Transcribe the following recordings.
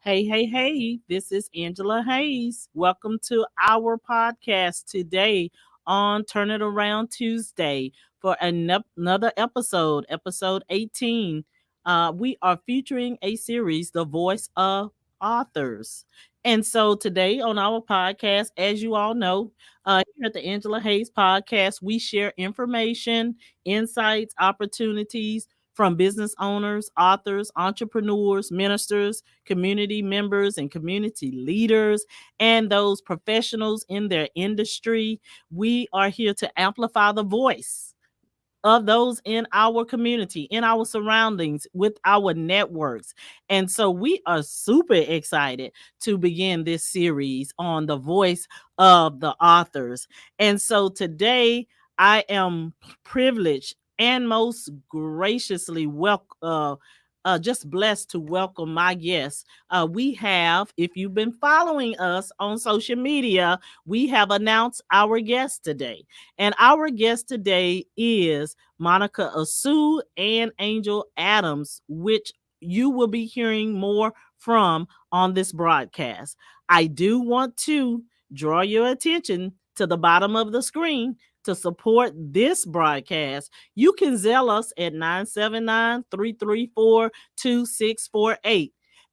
Hey, this is Angela Hayes. Welcome to our podcast today on Turn It Around Tuesday for another episode 18. We are featuring a series, The Voice of Authors. And so today on our podcast, as you all know, here at the Angela Hayes podcast, we share information, insights, opportunities from business owners, authors, entrepreneurs, ministers, community members, and community leaders, and those professionals in their industry. We are here to amplify the voice of those in our community, in our surroundings, with our networks. And so we are super excited to begin this series on the voice of the authors. And so today I am privileged and most graciously just blessed to welcome my guests. We have, if you've been following us on social media, we have announced our guest today. And our guest today is Monica Essue and Angel Adams, which you will be hearing more from on this broadcast. I do want to draw your attention to the bottom of the screen to support this broadcast. You can Zelle us at 979-334-2648.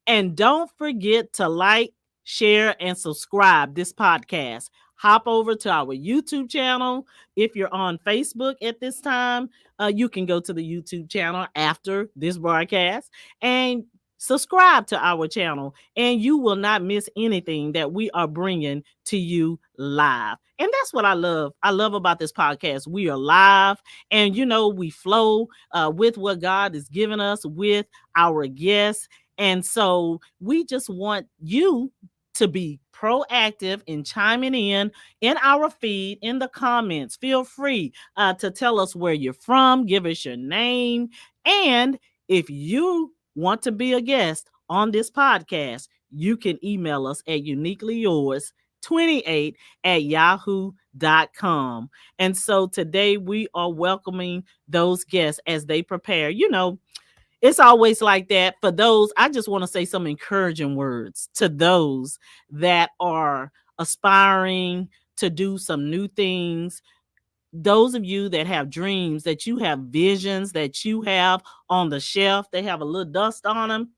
And don't forget to like, share, and subscribe this podcast. Hop over to our YouTube channel. If you're on Facebook at this time, you can go to the YouTube channel after this broadcast and subscribe to our channel, and you will not miss anything that we are bringing to you live. And that's what I love. I love about this podcast. We are live, and we flow with what God has given us with our guests. And so we just want you to be proactive in chiming in our feed, in the comments. Feel free to tell us where you're from, give us your name, and if you want to be a guest on this podcast, you can email us at uniquelyyours28@yahoo.com. And so today we are welcoming those guests as they prepare. It's always like that. For those, I just want to say some encouraging words to those that are aspiring to do some new things. Those of you that have dreams, that you have visions, that you have on the shelf, they have a little dust on them.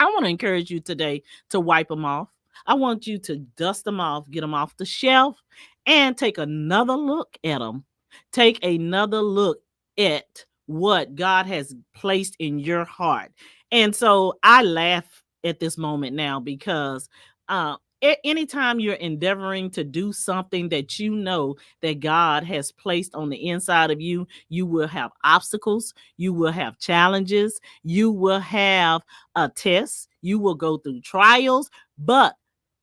I want to encourage you today to wipe them off. I want you to dust them off, get them off the shelf, and take another look at them. Take another look at what God has placed in your heart. And so I laugh at this moment now because anytime you're endeavoring to do something that you know that God has placed on the inside of you, you will have obstacles, you will have challenges, you will have a test, you will go through trials. But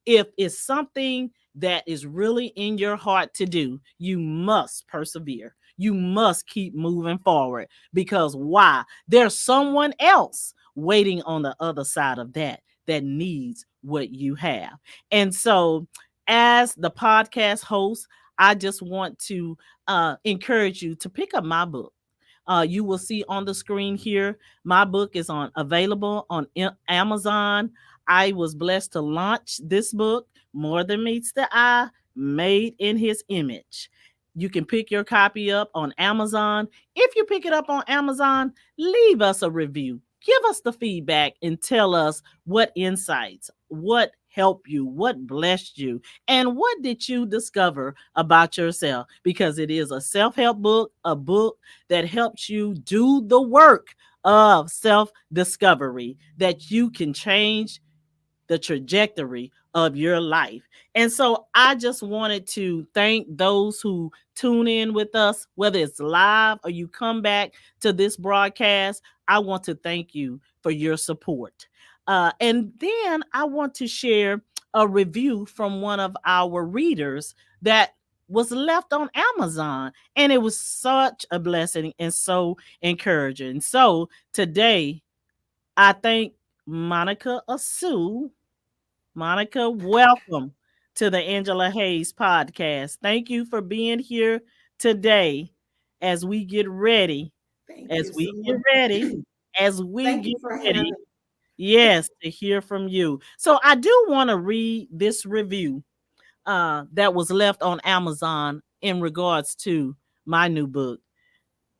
if it's something that is really in your heart to do, you must persevere. You must keep moving forward, because why? There's someone else waiting on the other side of that needs what you have. And so, as the podcast host, I just want to encourage you to pick up my book. You will see on the screen here, my book is on available on Amazon. I was blessed to launch this book, More Than Meets the Eye, Made in His Image. You can pick your copy up on Amazon. If you pick it up on Amazon, leave us a review. Give us the feedback and tell us what insights, what helped you, what blessed you, and what did you discover about yourself, because it is a self-help book, a book that helps you do the work of self-discovery, that you can change the trajectory of your life. And so I just wanted to thank those who tune in with us, whether it's live or you come back to this broadcast. I want to thank you for your support. And then I want to share a review from one of our readers that was left on Amazon. And it was such a blessing and so encouraging. So today, I thank Monica Essue. Monica, welcome to the Angela Hayes podcast. Thank you for being here today as we get ready, Thank as you we so get much. ready, as we Thank get you for ready having. Yes, to hear from you. So I do want to read this review that was left on Amazon in regards to my new book.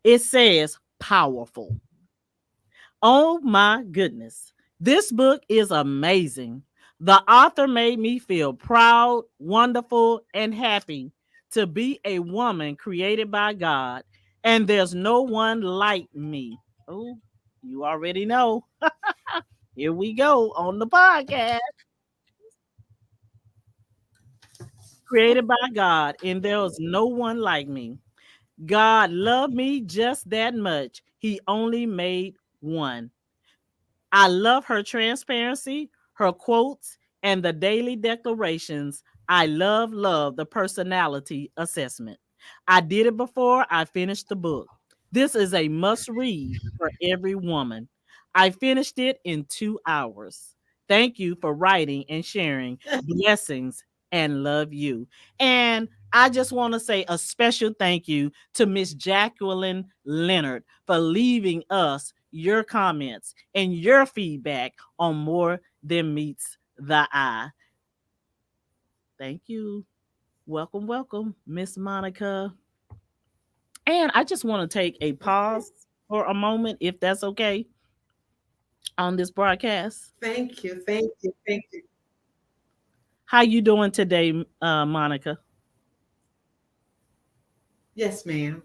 It says powerful. Oh my goodness. This book is amazing. The author made me feel proud, wonderful, and happy to be a woman created by God. And there's no one like me. Oh, you already know. Here we go on the podcast. Created by God, and there was no one like me. God loved me just that much. He only made one. I love her transparency, her quotes, and the daily declarations. I love the personality assessment. I did it before I finished the book. This is a must read for every woman. I finished it in 2 hours. Thank you for writing and sharing. Blessings and love you. And I just want to say a special thank you to Miss Jacqueline Leonard for leaving us your comments and your feedback on More Than Meets the Eye. Thank you. Welcome, welcome, Miss Monica. And I just want to take a pause for a moment, if that's okay, on this broadcast. Thank you, thank you, thank you. How you doing today, Monica? Yes, ma'am.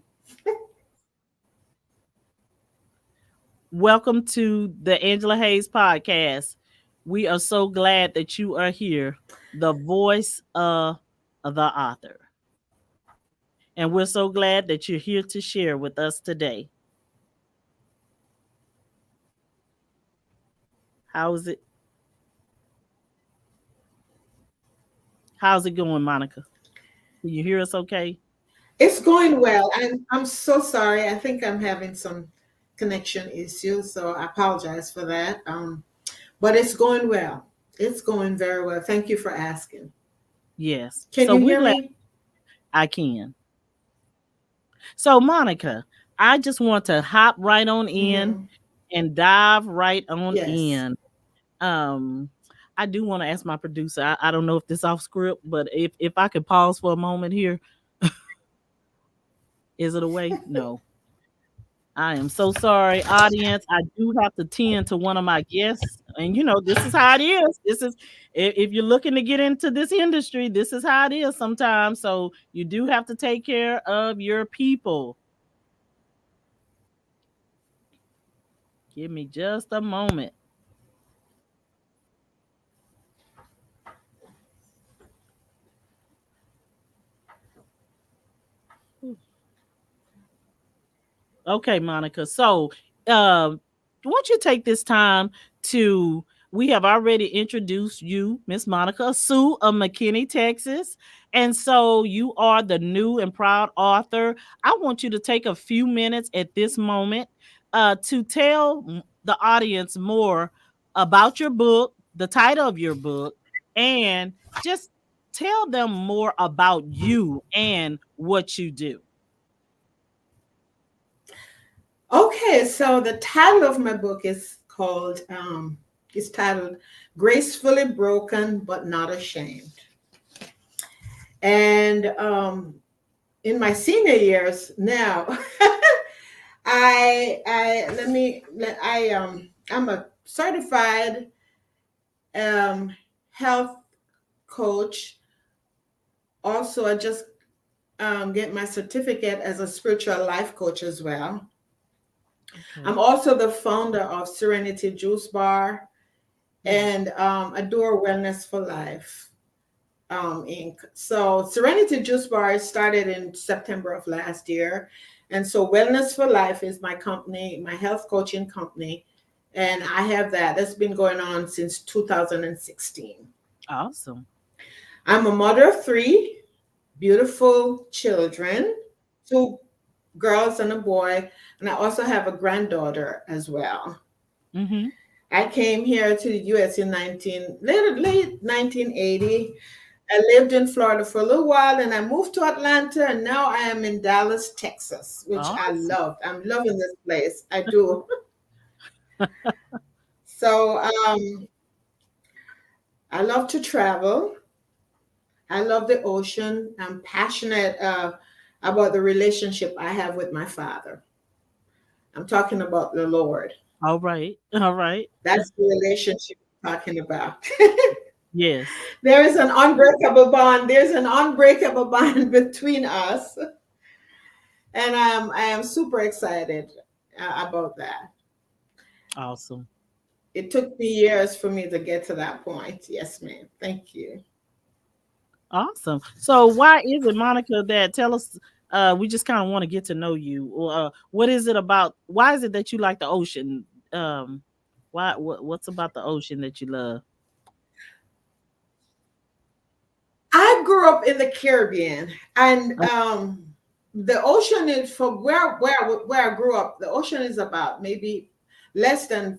Welcome to the Angela Hayes podcast. We are so glad that you are here, the voice of the author. And we're so glad that you're here to share with us today. How's it? How's it going, Monica? Can you hear us okay? It's going well. I'm so sorry. I think I'm having some connection issues, so I apologize for that. But it's going well. It's going very well. Thank you for asking. Yes. Can So you we're hear glad me? I can. So, Monica, I just want to hop right on in Mm-hmm. and dive right on Yes. in. Um, I do want to ask my producer. I don't know if this off script, but if I could pause for a moment here, is it away? No. I am so sorry, audience. I do have to tend to one of my guests, and this is how it is. This is if you're looking to get into this industry, this is how it is sometimes. So you do have to take care of your people. Give me just a moment. Okay, Monica. So, won't you take this time to? We have already introduced you, Miss Monica Sue of McKinney, Texas, and so you are the new and proud author. I want you to take a few minutes at this moment to tell the audience more about your book, the title of your book, and just tell them more about you and what you do. Okay, so the title of my book is titled Gracefully Broken But Not Ashamed. And in my senior years now, I'm a certified health coach. Also, I just get my certificate as a spiritual life coach as well. I'm Okay. also the founder of Serenity Juice Bar Mm. and Adore Wellness for Life Inc. So Serenity Juice Bar started in September of last year. And so Wellness for Life is my company, my health coaching company. And I have that. That's been going on since 2016. Awesome. I'm a mother of three beautiful children, two girls and a boy. And I also have a granddaughter as well. Mm-hmm. I came here to the US in late 1980. I lived in Florida for a little while and I moved to Atlanta and now I am in Dallas, Texas, which I Awesome. love. I'm loving this place. I do. So I love to travel. I love the ocean. I'm passionate about the relationship I have with my father. I'm talking about the Lord. All right. All right. That's the relationship I'm talking about. Yes. There is an unbreakable bond. There's an unbreakable bond between us, and I am super excited about that. Awesome. It took me years for me to get to that point. Yes, ma'am. Thank you. Awesome. So why is it, Monica, that tell us we just kind of want to get to know you. Or what is it about why is it that you like the ocean? What's about the ocean that you love? I grew up in the Caribbean, and Oh, the ocean is from where I grew up. The ocean is about maybe less than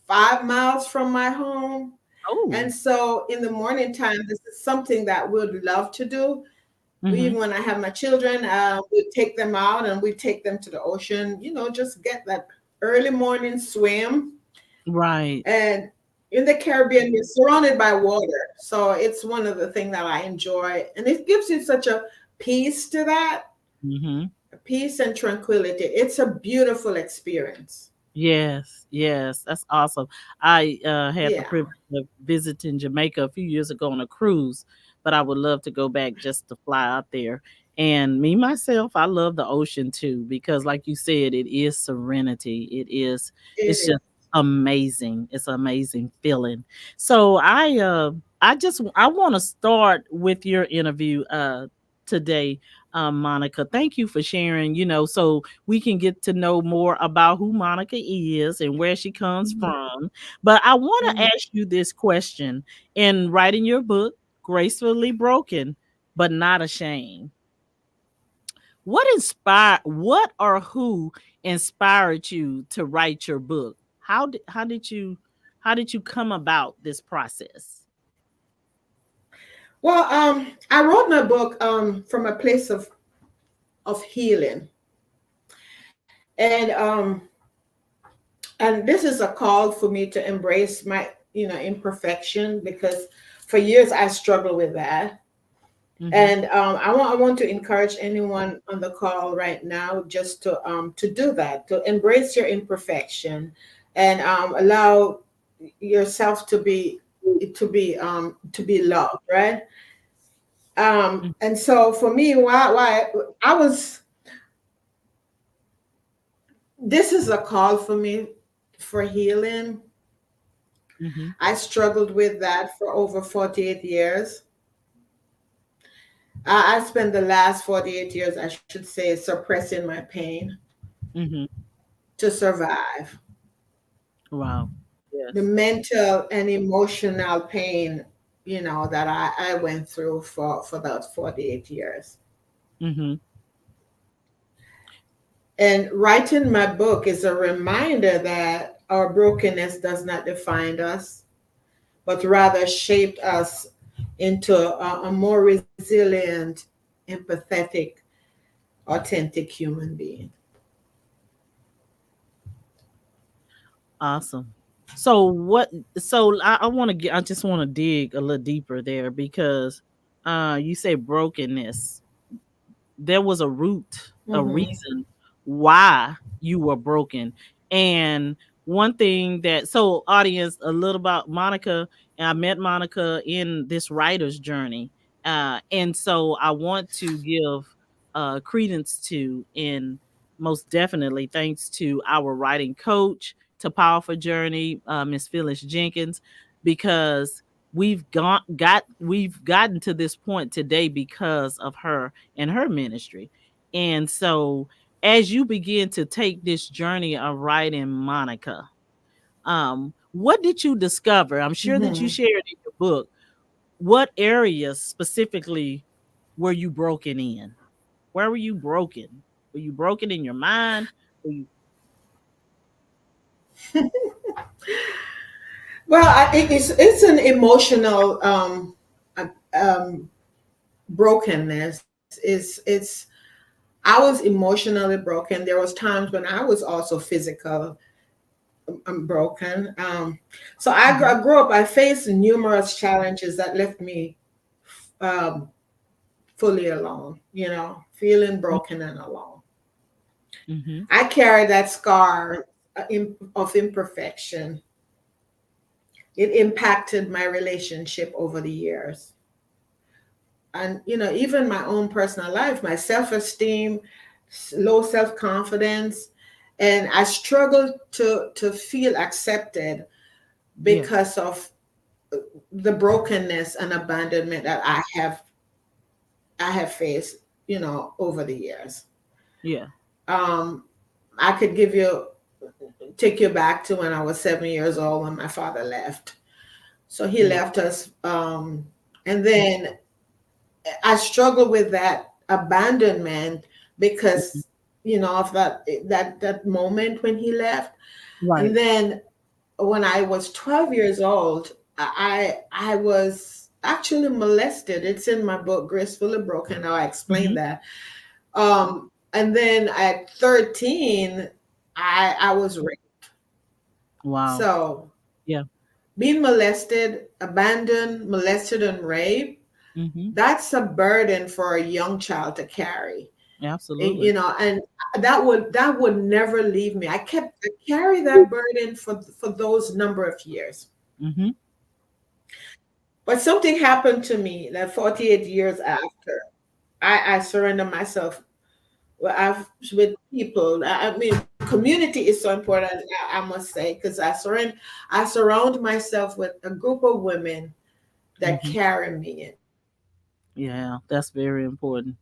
5 miles from my home. oh. And so in the morning time, this is something that we'd love to do. Mm-hmm. Even when I have my children, we take them out and we take them to the ocean, just get that early morning swim. Right. And in the Caribbean, we're surrounded by water. So it's one of the things that I enjoy. And it gives you such a peace to that, Mm-hmm. peace and tranquility. It's a beautiful experience. Yes, yes, that's awesome. I had the Yeah, privilege of visiting Jamaica a few years ago on a cruise, but I would love to go back just to fly out there. And me myself, I love the ocean too because, like you said, it is serenity. it It's is. just amazing. It's an amazing feeling. So I want to start with your interview today, Monica. Thank you for sharing. So we can get to know more about who Monica is and where she comes Mhm, from. But I want to mhm. ask you this question. In writing your book, Gracefully Broken, but Not Ashamed, what or who inspired you to write your book? How did you come about this process? Well, I wrote my book from a place of healing, and this is a call for me to embrace my imperfection, because for years I struggled with that. Mhm. And I want to encourage anyone on the call right now just to do that, to embrace your imperfection, and allow yourself to be loved, right? And so for me, why I was this is a call for me for healing. Mhm. I struggled with that for over 48 years. I spent the last 48 years, I should say, suppressing my pain Mhm. to survive. Wow. The Yes. mental and emotional pain, that I went through for those 48 years. Mhm. And writing my book is a reminder that our brokenness does not define us, but rather shaped us into a more resilient, empathetic, authentic human being. Awesome. So what so I want to get I just want to dig a little deeper there because you say brokenness. There was a root, a Hmm. reason why you were broken. And one thing that so audience a little about Monica, and I met Monica in this writer's journey. And so I want to give credence to and most definitely thanks to our writing coach to Powerful Journey, Miss Phyllis Jenkins, because we've gotten to this point today because of her and her ministry. And so as you begin to take this journey of writing, Monica, what did you discover? I'm sure that you Hmm. shared in your book. What areas specifically were you broken in? Where were you broken? Were you broken in your mind? Were you Well, it's an emotional uh, um, brokenness. It's I was emotionally broken. There was times when I was also physical. I'm broken. So Mhm. I grew up. I faced numerous challenges that left me um, fully alone. Feeling broken and alone. Mhm. I carry that scar of imperfection. It impacted my relationship over the years, and even my own personal life, my self-esteem, low self-confidence, and I struggled to feel accepted Yeah. because of the brokenness and abandonment that I have faced, over the years. Yeah. Um, I could take you back to when I was 7 years old when my father left. So he Yeah. left us, and then I struggled with that abandonment Mhm. because of that moment when he left. Right. And then when I was 12 years old, I was actually molested. It's in my book, Gracefully Broken. Now I explain Mhm. that. And then at 13, I was raped. Wow. So Yeah. being molested, abandoned, molested, and raped, Mhm. that's a burden for a young child to carry. Absolutely. And that would never leave me. I carry that burden for those number of years. Mhm. But something happened to me that 48 years after I surrender myself with people. I mean, community is so important. I must say, because I surround myself with a group of women that Mhm. carry me in. Yeah, that's very important.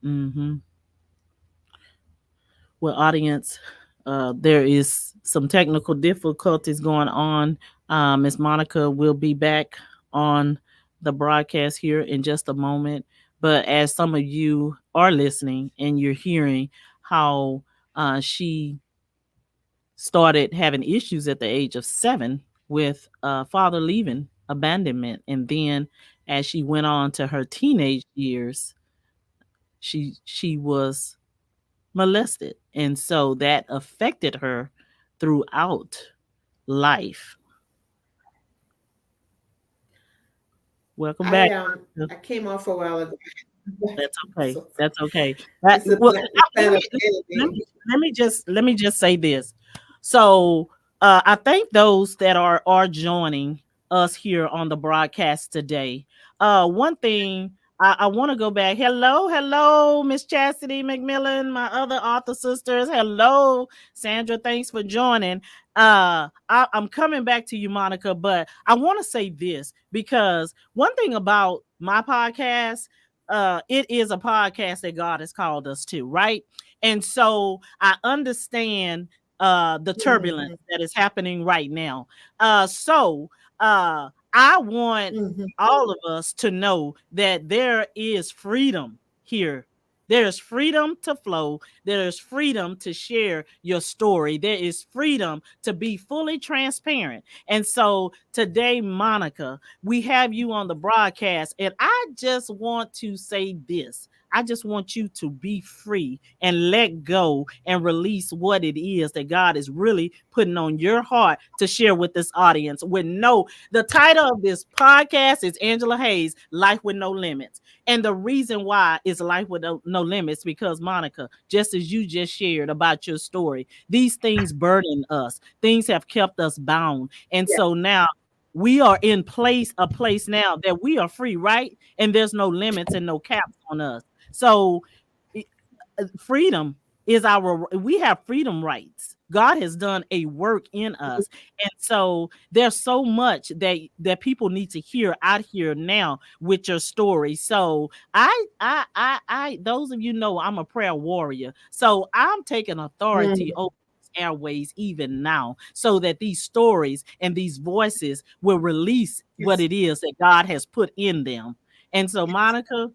Mhm. Well, audience, there is some technical difficulties going on. Miss Monica will be back on the broadcast here in just a moment. But as some of you are listening and you're hearing how she started having issues at the age of 7 with father leaving, abandonment, and then as she went on to her teenage years, she was molested. And so that affected her throughout life. Welcome back. Monica. I came off a while ago. That's okay. So That's okay. That it's a well, plan, let plan me of the enemy. let me just say this. So I thank those that are joining us here on the broadcast today. One thing I want to go back. Hello, hello, Miss Chastity McMillan, my other author sisters. Hello, Sandra. Thanks for joining. I'm coming back to you, Monica, but I want to say this because one thing about my podcast, it is a podcast that God has called us to, right? And so I understand the turbulence Mhm, that is happening right now. I want mhm. all of us to know that there is freedom here. There's freedom to flow. There's freedom to share your story. There is freedom to be fully transparent. And so today, Monica, we have you on the broadcast, and I just want to say this. I just want you to be free and let go and release what it is that God is really putting on your heart to share with this audience. The title of this podcast is Angela Hayes, Life with No Limits. And the reason why is Life with No Limits because, Monica, just as you just shared about your story, these things burden us. Things have kept us bound. And Yeah. so now we are in a place now that we are free, right? And there's no limits and no caps on us. So freedom is we have freedom rights. God has done a work in us. And so there's so much that people need to hear out here now with your story. So those of you know I'm a prayer warrior. So I'm taking authority Mhm. over these airways even now so that these stories and these voices will release what Yes. it is that God has put in them. And so, Yes. Monica,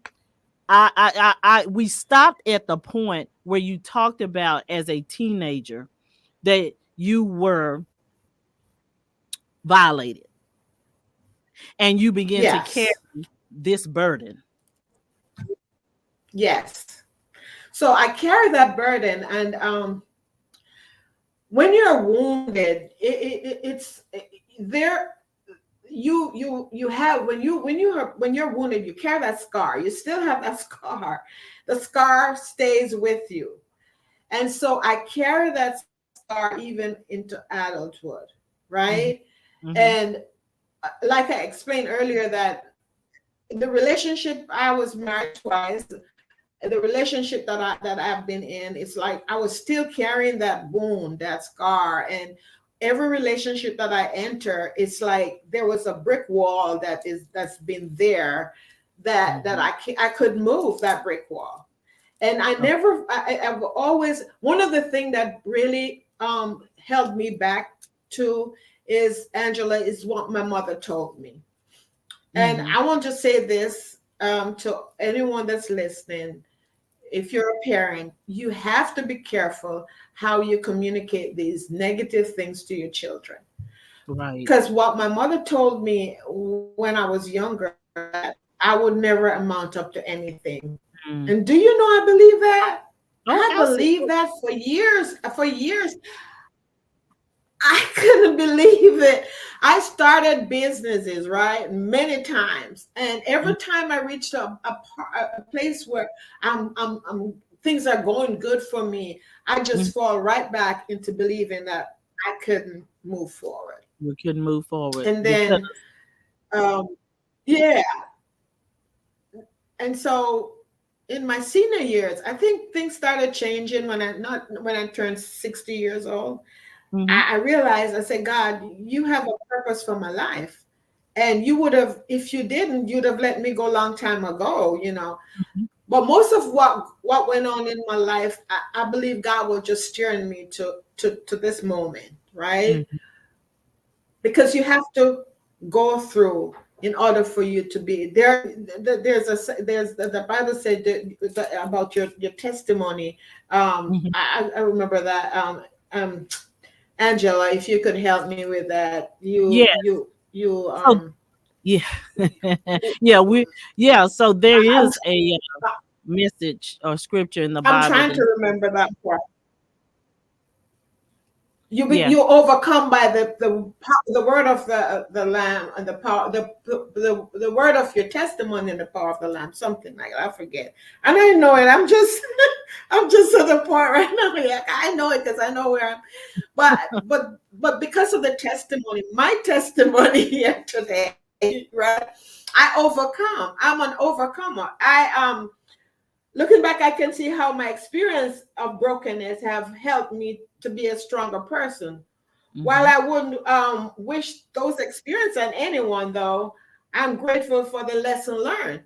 we stopped at the point where you talked about as a teenager that you were violated and you begin to carry Yes. this burden. Yes. So I carry that burden, and when you're wounded, it's there. You have, when you're wounded, you carry that scar. You still have that scar. The scar stays with you, and so I carry that scar even into adulthood, right? Hmm. Hmm. And like I explained earlier, that the relationship, I was married twice. The relationship that I've been in, it's like I was still carrying that wound, that scar. And every relationship that I enter, it's like there was a brick wall that's been there, that Hmm. I could move that brick wall. And Oh. I've always, one of the things that really held me back to is, Angela, is what my mother told me. And Hmm. I want to say this to anyone that's listening. If you're a parent, you have to be careful how you communicate these negative things to your children. Right. Because what my mother told me when I was younger, that I would never amount up to anything. And Mm. do you know I believe that? I Oh, believed absolutely. that for years. For years, I couldn't believe it. I started businesses, right, many times, and every time I reached a place where things are going good for me, I Mm. just fall right back into believing that I couldn't move forward. We couldn't move forward And because. then, um, yeah, and so in my senior years, I think things started changing when I turned 60 years old. Hmm. I realized, I said, God, you have a purpose for my life. And you would have, if you didn't, you'd have let me go a long time ago, you know. Hmm. But most of what went on in my life, I believe God was just steering me to this moment, right? Hmm. Because you have to go through in order for you to be there. There's the Bible said about your testimony. Hmm. I remember that. Angela, if you could help me with that, Yeah. you So yeah. Yeah. Yeah. So there I'm is a message or scripture in the I'm Bible trying that. to remember that part. Yeah. You overcome by the word of the lamb, and the power, the word of your testimony, and the power of the lamb, something like that. I forget. And I know it. I'm just I'm just at the point right now. Yeah, I know it because I know where I'm. But because of the testimony, my testimony here today, right? I overcome. I'm an overcomer. Looking back, I can see how my experience of brokenness have helped me to be a stronger person. While Hmm. I wouldn't wish those experiences on anyone, though, I'm grateful for the lesson learned.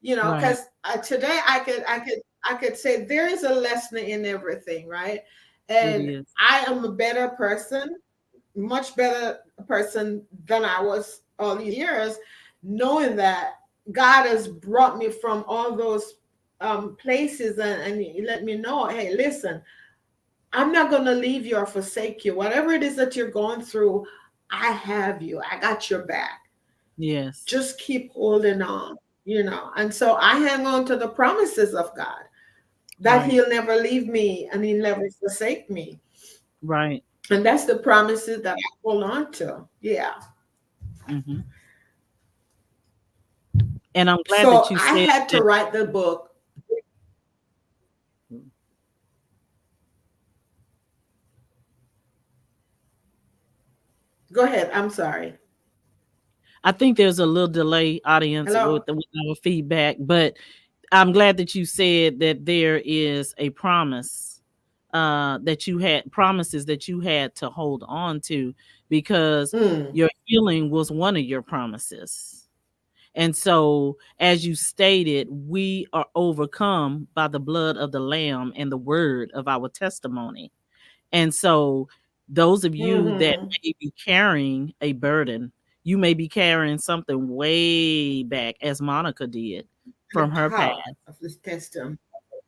You know, Right. because today I could say there is a lesson in everything, right? It And is. I am a better person, much better person than I was all these years, knowing that God has brought me from all those places, and He let me know, hey, listen, I'm not going to leave you or forsake you. Whatever it is that you're going through, I have you. I got your back. Yes. Just keep holding on, you know. And so I hang on to the promises of God, that Right. He'll never leave me and He'll never forsake me. Right. And that's the promises that I hold on to. Yeah. Hmm. And I'm glad that So you I said had to that. write the book. Go ahead. I'm sorry. I think there's a little delay, audience, Hello. with our feedback, but I'm glad that you said that there is a promise, that you had promises that you had to hold on to, because Mm, your healing was one of your promises. And so, as you stated, we are overcome by the blood of the Lamb and the word of our testimony. And so, those of you that hmm. may be carrying a burden, you may be carrying something way back, as Monica did, The from her past, power of this testimony.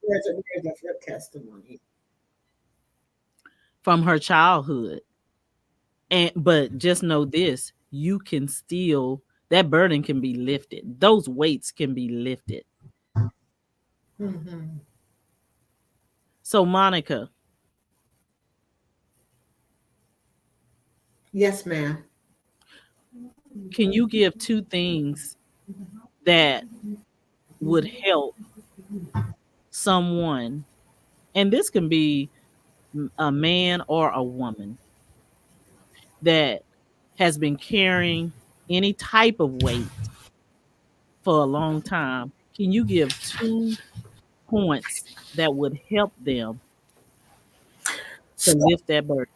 There's a word of your testimony. from her childhood. And but just know this, you can still, that burden can be lifted. Those weights can be lifted. Hmm. So Monica, Yes, ma'am. Can you give two things that would help someone, and this can be a man or a woman that has been carrying any type of weight for a long time? Can you give two points that would help them to So, lift that burden?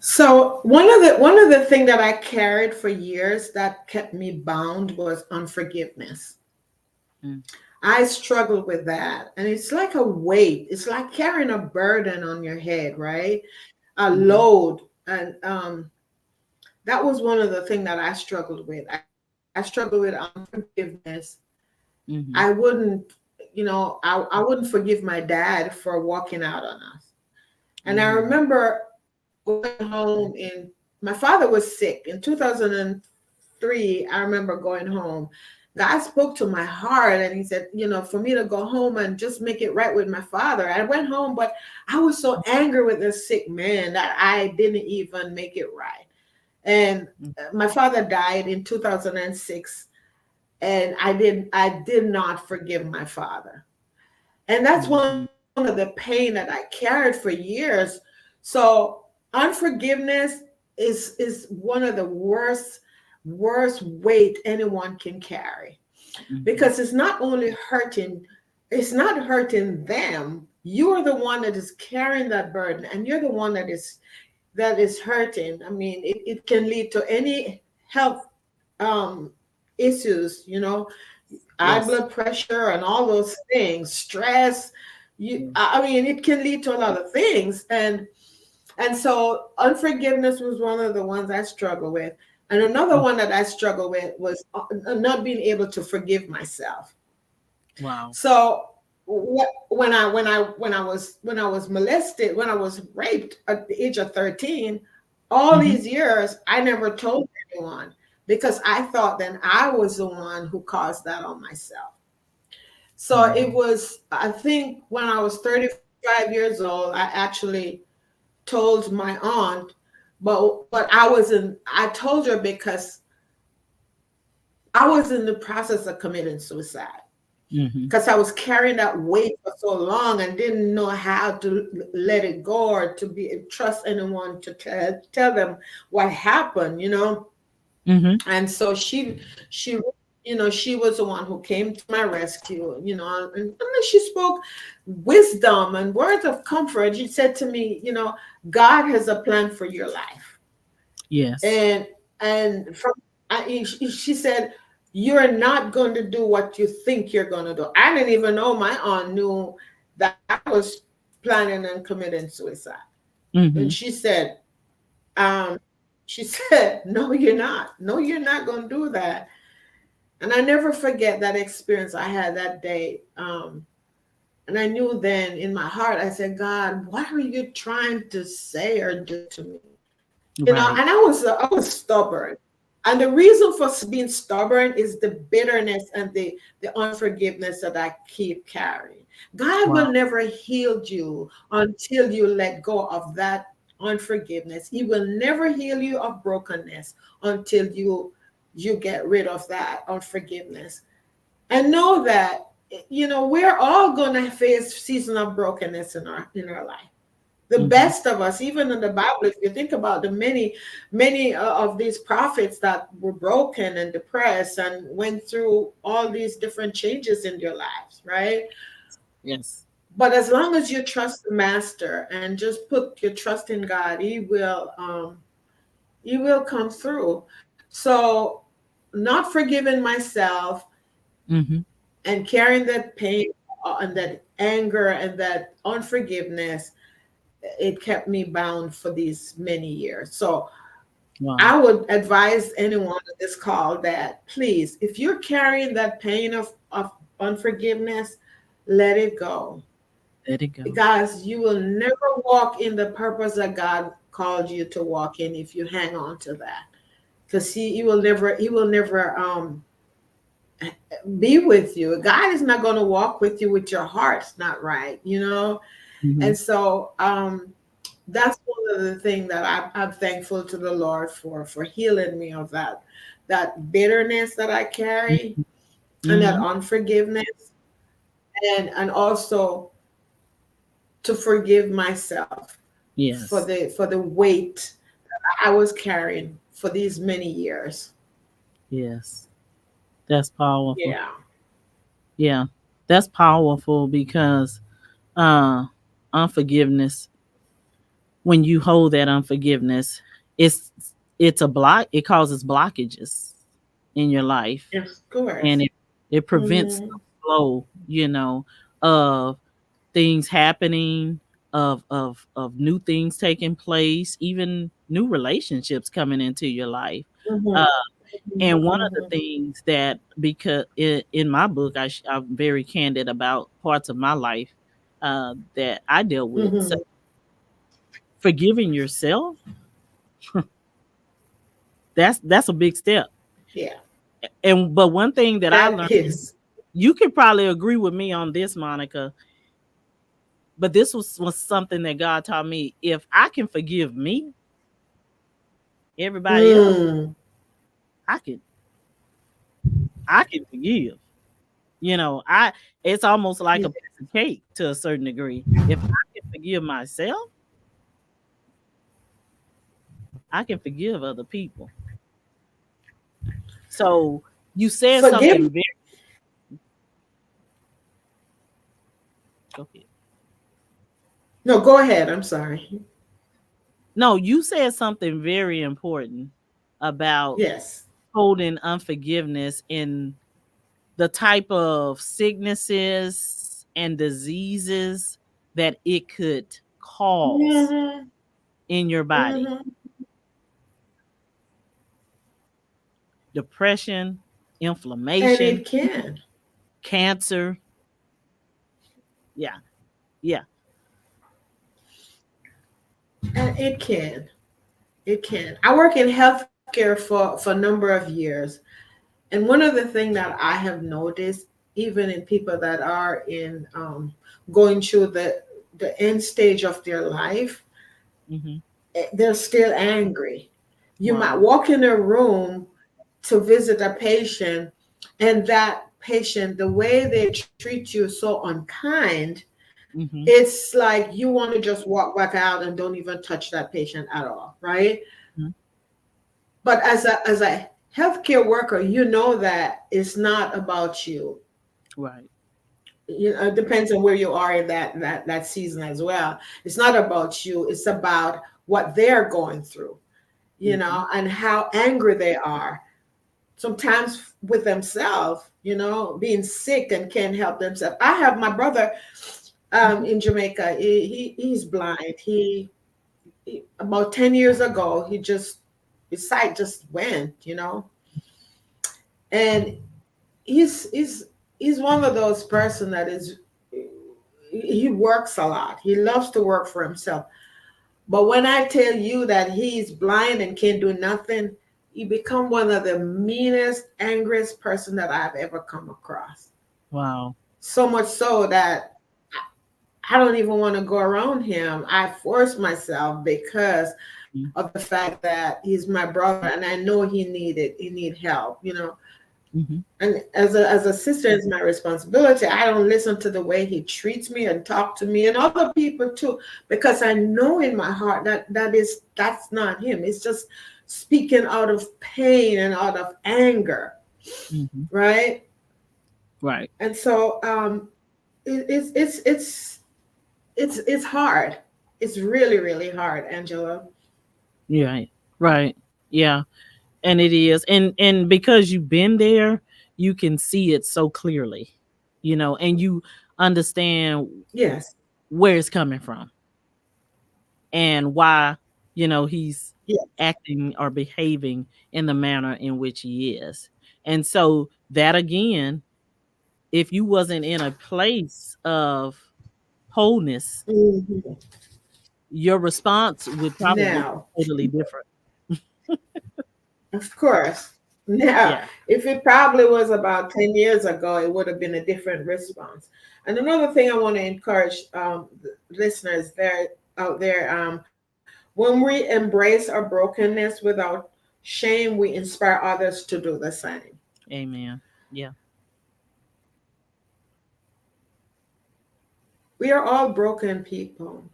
so one of the thing that I carried for years that kept me bound was unforgiveness. Mm, I struggled with that. And it's like a weight. It's like carrying a burden on your head, right? A mhm, load. And that was one of the things that I struggled with. I struggled with unforgiveness. I mhm, wouldn't, I wouldn't forgive my dad for walking out on us. And I mhm, remember going home in, my father was sick in 2003. I remember going home. God spoke to my heart and he said, for me to go home and just make it right with my father. I went home, but I was so angry with this sick man that I didn't even make it right. And mm, my father died in 2006, and I did not forgive my father. And that's one of the mhm, pain that I carried for years. So unforgiveness is one of the worst weight anyone can carry, mhm, because it's not hurting them. You're the one that is carrying that burden, and you're the one that is hurting. I mean, it can lead to any health um issues, high yes. blood pressure and all those things, stress. Yeah. I mean, it can lead to a lot of things. And so unforgiveness was one of the ones I struggle with. And another Mm, one that I struggle with was not being able to forgive myself. wow. So when I was molested, when I was raped at the age of 13, all Mhm, these years I never told anyone, because I thought then I was the one who caused that on myself. So it mhm, was, I think when I was 35 years old, I actually told my aunt, but I told her because I was in the process of committing suicide, mhm, because I was carrying that weight for so long and didn't know how to let it go or to be trust anyone to tell them what happened. mhm, And so she she was the one who came to my rescue, and then she spoke wisdom and words of comfort. She said to me, God has a plan for your life. yes. And she said, you're not going to do what you think you're going to do. I didn't even know my aunt knew that I was planning on committing suicide. And Mhm, um she said, no, you're not. No, you're not going to do that. And I never forget that experience I had that day. And I knew then in my heart, I said, God, what are you trying to say or do to me? right. And I was stubborn. And the reason for being stubborn is the bitterness and the unforgiveness that I keep carrying. God Wow. will never heal you until you let go of that unforgiveness. He will never heal you of brokenness until you get rid of that unforgiveness. And know that we're all going to face season of brokenness in our life. The Mhm, best of us, even in the Bible, if you think about the many of these prophets that were broken and depressed and went through all these different changes in their lives, right? yes. But as long as you trust the master and just put your trust in God, he will come through. So not forgiving myself Mhm, and carrying that pain and that anger and that unforgiveness, it kept me bound for these many years. So wow. I would advise anyone on this call that, please, if you're carrying that pain of unforgiveness, let it go. Let it go. Because you will never walk in the purpose that God called you to walk in if you hang on to that. because he will never be with you. God is not going to walk with you with your heart's not right, you know. Hmm. And so that's one of the things that I'm thankful to the Lord for healing me of that bitterness that I carry and that Hmm. unforgiveness, and also to forgive myself Yes. for the weight I was carrying for these many years. Yes. That's powerful. Yeah. Yeah. That's powerful because uh unforgiveness, when you hold that unforgiveness, it's it's a block, it causes blockages in your life, Of course. and it prevents Hmm. the flow, of things happening, of new things taking place, even new relationships coming into your life. Hmm. uh and one of the Hmm. things that, because in my book, I'm very candid about parts of my life that I dealt with. So Hmm. forgiving yourself, that's a big step. Yeah. And but one thing that I That learned, is. you could probably agree with me on this, Monica, but this was something that God taught me. If I can forgive me, everybody else, Mm. I can I can forgive. I it's almost like a piece of cake to a certain degree. If I can forgive myself, I can forgive other people. So you said Forgive. something very, go ahead. No, go ahead. I'm sorry. No, you said something very important about Yes. holding unforgiveness in the type of sicknesses and diseases that it could cause Hmm. in your body. Hmm. Depression, And inflammation, it can. cancer. Yeah, yeah. And it can. It can. I work in healthcare for a number of years. And one of the things that I have noticed, even in people that are in going through the end stage of their life, Hmm. they're still angry. You might Wow. walk in a room to visit a patient, and that patient, the way they treat you so unkind, Hmm. it's like you want to just walk back out and don't even touch that patient at all, right? Hmm. But as a healthcare worker, you know that it's not about you. Right. You know, it depends on where you are in that season as well. It's not about you. It's about what they're going through, Hmm. and how angry they are. Sometimes with themselves, being sick and can't help themselves. I have my brother Hmm. in Jamaica. He's blind. He about 10 years ago, his sight just went, and he's one of those person that is he works a lot. He loves to work for himself. But when I tell you that he's blind and can't do nothing, he become one of the meanest, angriest person that I've ever come across. Wow. So much so that I don't even want to go around him. I force myself because of the fact that he's my brother and I know he need help, Hmm. And as a sister, it's my responsibility. I don't listen to the way he treats me and talk to me and other people too, because I know in my heart that's not him. It's just speaking out of pain and out of anger, Hmm. right? Right. And so it's hard. It's really really hard, Angela. Right. Right. Yeah. And it is. And because you've been there, you can see it so clearly, and you understand Yes. where it's coming from and why, he's Yeah. acting or behaving in the manner in which he is. And so that again, if you wasn't in a place of wholeness, Mhm. your response would probably be Now, totally different. Of course. Now, Yeah. if it probably was about 10 years ago, it would have been a different response. And another thing I want to encourage the listeners there out there, when we embrace our brokenness without shame, we inspire others to do the same. Amen. Yeah. We are all broken people,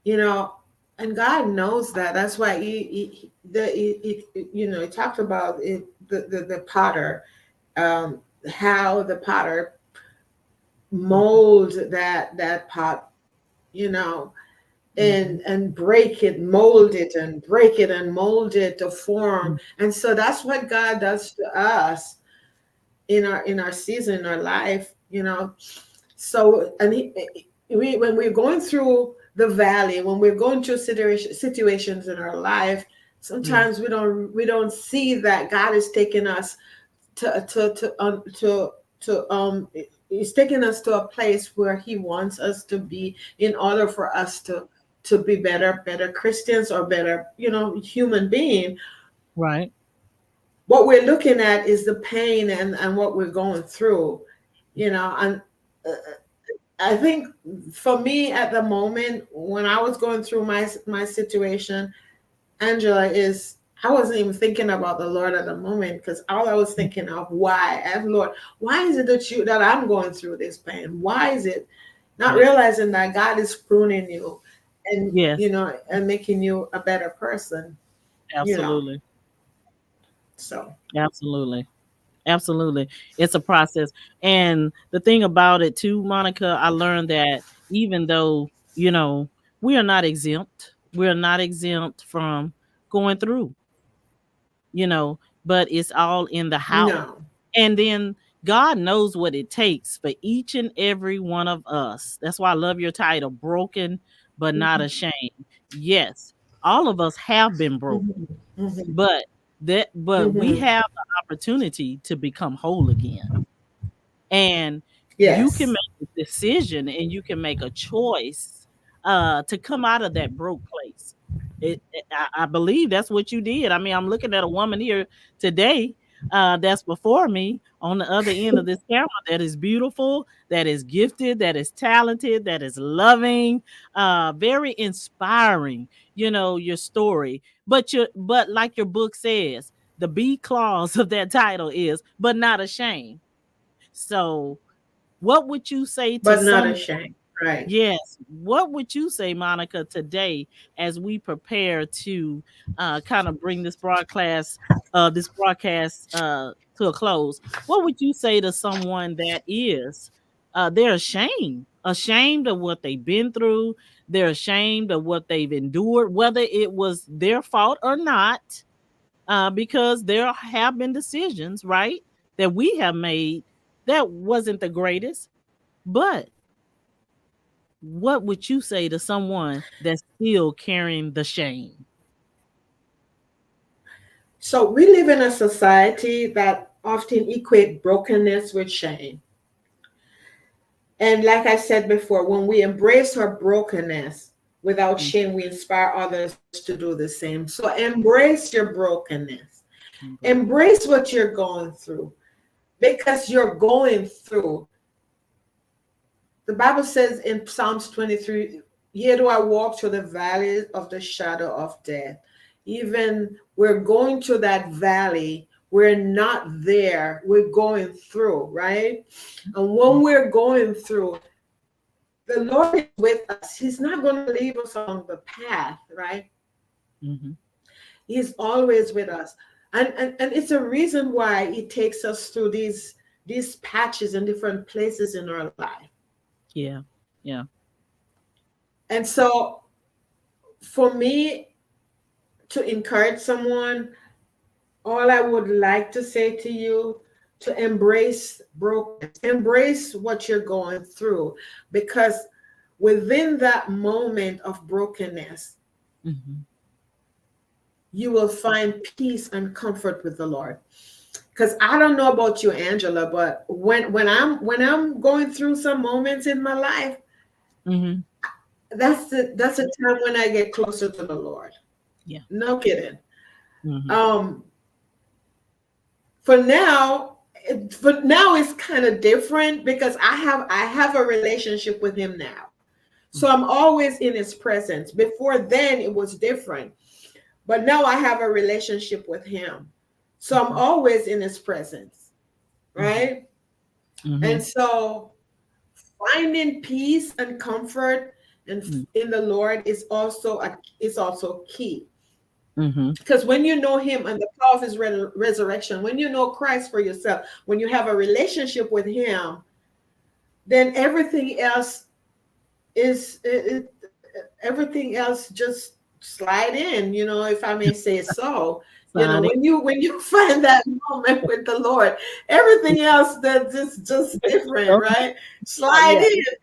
you know, and God knows that. That's why he talked about it, the potter, um, how the potter Mhm. mold that pot, you know, Mhm. and break it, mold it, and break it and mold it to form. Mhm. And so that's what God does to us in our season, in our life, you know. So when we're going through the valley, when we're going through situations in our life, Yeah. sometimes we don't see that God is taking us to he's taking us to a place where he wants us to be in order for us to be better Christians or better, human being. Right. What we're looking at is the pain and what we're going through, and uh, I think for me at the moment when I was going through my situation, Angela, is I wasn't even thinking about the Lord at the moment, because all I was thinking of, why, and Lord, why is it that I'm going through this pain? Why is it? Not Yeah. realizing that God is pruning you, and Yes. and making you a better person. You know, Absolutely. so Absolutely. Absolutely. It's a process. And the thing about it too, Monica, I learned that even though, we are not exempt, we're not exempt from going through, you know, but it's all in the how. no. And then God knows what it takes for each and every one of us. That's why I love your title, Broken but Not Hmm. Ashamed. Yes, all of us have been broken, Hmm. Hmm. but but we Hmm. have the opportunity to become whole again. And you can Yes, make a decision and you can make a choice to come out of that broke place. I believe that's what you did. I mean, I'm looking at a woman here today that's before me on the other end of this camera that is beautiful, that is gifted, that is talented, that is loving, very inspiring, your story. But like your book says, the B clause of that title is but not ashamed. So, what would you say to but not someone? ashamed. Right. Yes, what would you say, Monica, today as we prepare to kind of bring this broadcast to a close? What would you say to someone that is they're ashamed of what they've been through, they're ashamed of what they've endured, whether it was their fault or not, because there have been decisions, right, that we have made that wasn't the greatest. But what would you say to someone that's still carrying the shame? So we live in a society that often equate brokenness with shame. And like I said before, when we embrace our brokenness without Mm, shame, we inspire others to do the same. So embrace your brokenness. embrace. Embrace what you're going through, because you're going through. The Bible says in Psalms 23, "Yea, do I walk through the valley of the shadow of death." Even we're going through that valley, we're not there, we're going through, right? And when Mm, we're going through, the Lord is with us. He's not going to leave us along the path, right? mhm. He's always with us. And it's a reason why He takes us through these patches in different places in our life. Yeah, yeah. And so for me to encourage someone, all I would like to say to you, to embrace brokenness, embrace what you're going through, because within that moment of brokenness, Mhm. you will find peace and comfort with the Lord. Because I don't know about you, Angela, but when I'm going through some moments in my life, Mhm. that's the time when I get closer to the Lord. Yeah. No kidding. Mhm. Um, for now, it's kind of different because I have a relationship with him now. So I'm always in his presence. Before then it was different. But now I have a relationship with him. So I'm Mhm. always in his presence, Mhm. right? And Mhm. so finding peace and comfort Mhm. in the Lord is also key. Mhm. Because when you know him and the power of his resurrection, when you know Christ for yourself, when you have a relationship with him, then everything else just slide in, if I may say so. Sign it. When you find that moment with the Lord, everything else that just different, right? Slide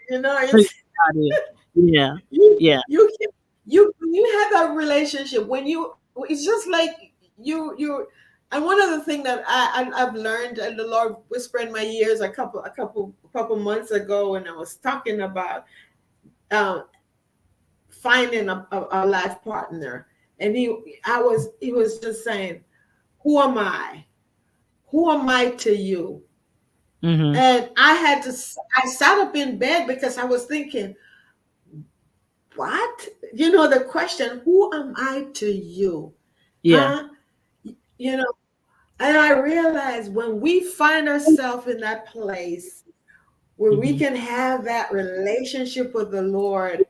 Yeah. in, Got it's it. Yeah. you Yeah. you when you have that relationship, it's just like you and one of the things that I've learned, and the Lord whispered in my ears a couple months ago when I was talking about um, finding a life partner, and he was just saying, "Who am I? Who am I to you?" Mhm. And I sat up in bed because I was thinking, what? The question, who am I to you? Yeah. Huh? You know, and I realized when we find ourselves in that place where we Mhm. can have that relationship with the Lord,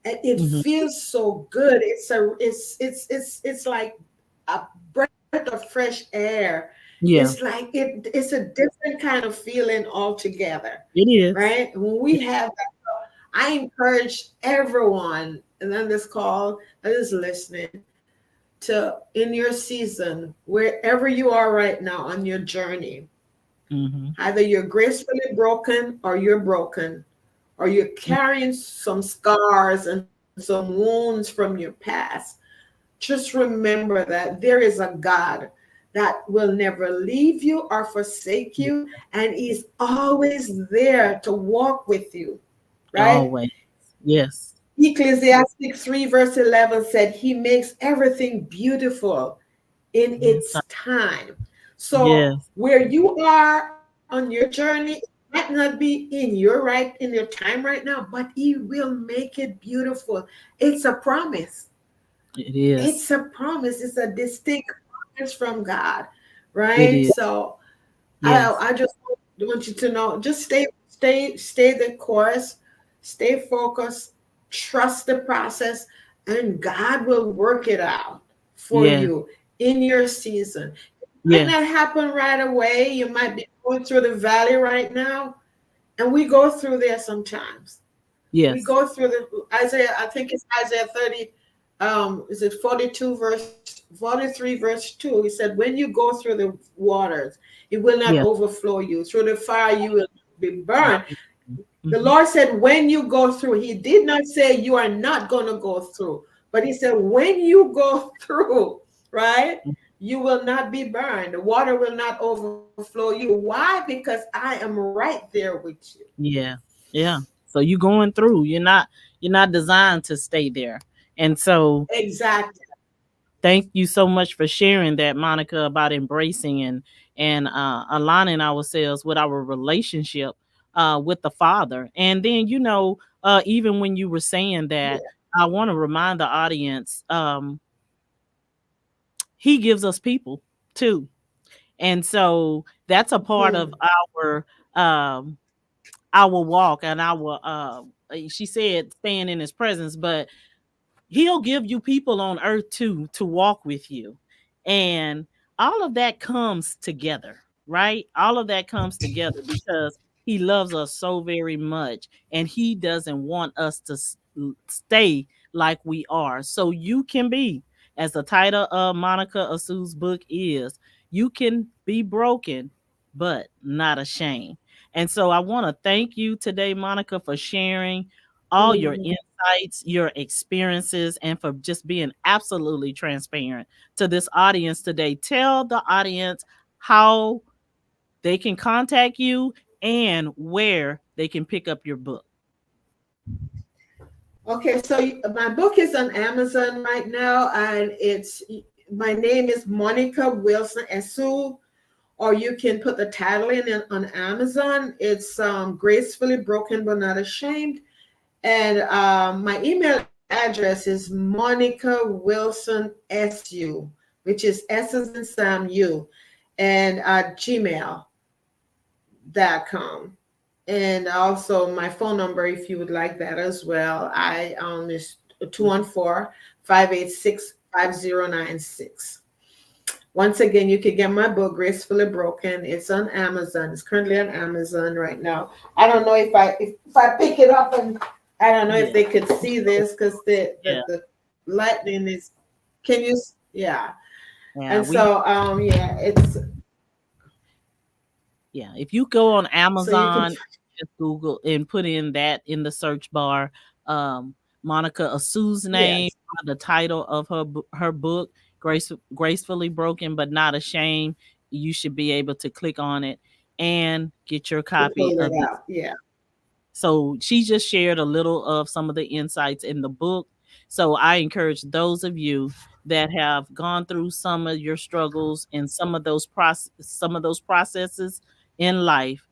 and it Mhm. feels so good. It's like a breath of fresh air. It's Yeah. like it's a different kind of feeling altogether, It is. right? When we have I encourage everyone and on this call that is listening to, in your season, wherever you are right now on your journey, Mhm. either you're gracefully broken or you're broken, or you're carrying some scars and some wounds from your past, just remember that there is a God that will never leave you or forsake Mhm. you, and He's always there to walk with you, right? Always. Yes. Ecclesiastes 3, verse 11 said, He makes everything beautiful in Yes. its time. So, Yes. where you are on your journey, it might not be in your time right now, but He will make it beautiful. It's a promise. It It's is. a promise. It's a distinct promise from God, It right? is. So, Yes. I just want you to know, just stay the course, stay focused, trust the process, and God will work it out for Yes. you in your season. It might not Yes. happen right away. You might be going through the valley right now, and we go through there sometimes. We Yes. go through the Isaiah, I think it's Isaiah 30, is it 43 verse 2. He said, when you go through the waters, it will not Yeah. overflow you. Through the fire, you will be burned. The Mhm. Lord said, when you go through, He did not say you are not going to go through, but He said, when you go through, right, you will not be burned. The water will not overflow you. Why? Because I am right there with you. Yeah. Yeah. So you going through. You're not designed to stay there. And so Exactly. thank you so much for sharing that, Monica, about embracing and aligning ourselves with our relationship with the Father. And then, even when you were saying that, Yeah. I want to remind the audience, He gives us people too. And so that's a part of Hmm. um our walk and our she said staying in his presence, but he'll give you people on earth too to walk with you. And all of that comes together, right? All of that comes together because he loves us so very much and he doesn't want us to stay like we are. So you can be, as the title of Monica Essue's book is, you can be broken, but not ashamed. And so I want to thank you today, Monica, for sharing all your Hmm. insights, your experiences, and for just being absolutely transparent to this audience today. Tell the audience how they can contact you and where they can pick up your book. Okay, so my book is on Amazon right now, and my name is Monica Wilson Essue, or you can put the title in on Amazon. It's Gracefully Broken but Not Ashamed. And my email address is Monica Wilson SU, which is S as in Sam U, and gmail.com. And also my phone number, if you would like that as well, I is 214-586-5096. Once again, you can get my book, Gracefully Broken. It's on Amazon. It's currently on Amazon right now. I don't know if I pick it up, and I don't know if Yeah. they could see this because Yeah. the lightning is. Can you? Yeah. Yeah. And so yeah, it's Yeah, if you go on so you can. Amazon, just Google and put in that in the search bar, um, Monica Asu's name, Yes. the title of her book, Gracefully Broken but Not Ashamed. You should be able to click on it and get your To copy pull it of this. out. Yeah. So she just shared a little of some of the insights in the book. So I encourage those of you that have gone through some of your struggles and some of those processes in life,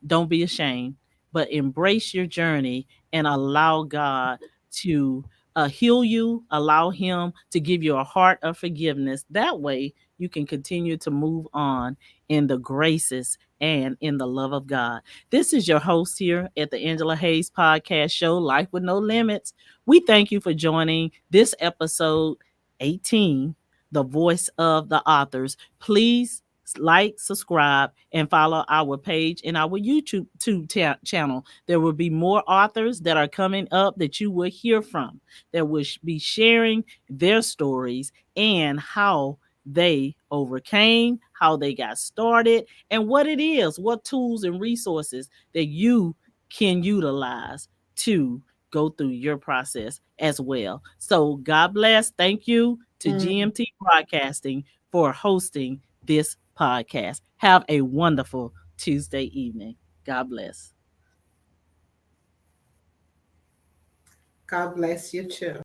don't be ashamed, but embrace your journey and allow God to heal you, allow Him to give you a heart of forgiveness. That way, you can continue to move on in the graces and in the love of God. This is your host here at the Angela Hayes Podcast Show, Life with No Limits. We thank you for joining this episode 18, The Voice of the Authors. Please like, subscribe, and follow our page and our channel. There will be more authors that are coming up that you will hear from, that will be sharing their stories and how they overcame, how they got started, and what it is, what tools and resources that you can utilize to go through your process as well. So, God bless. Thank you to Mm, GMT Broadcasting for hosting this podcast. Have a wonderful Tuesday evening. God bless. God bless you too.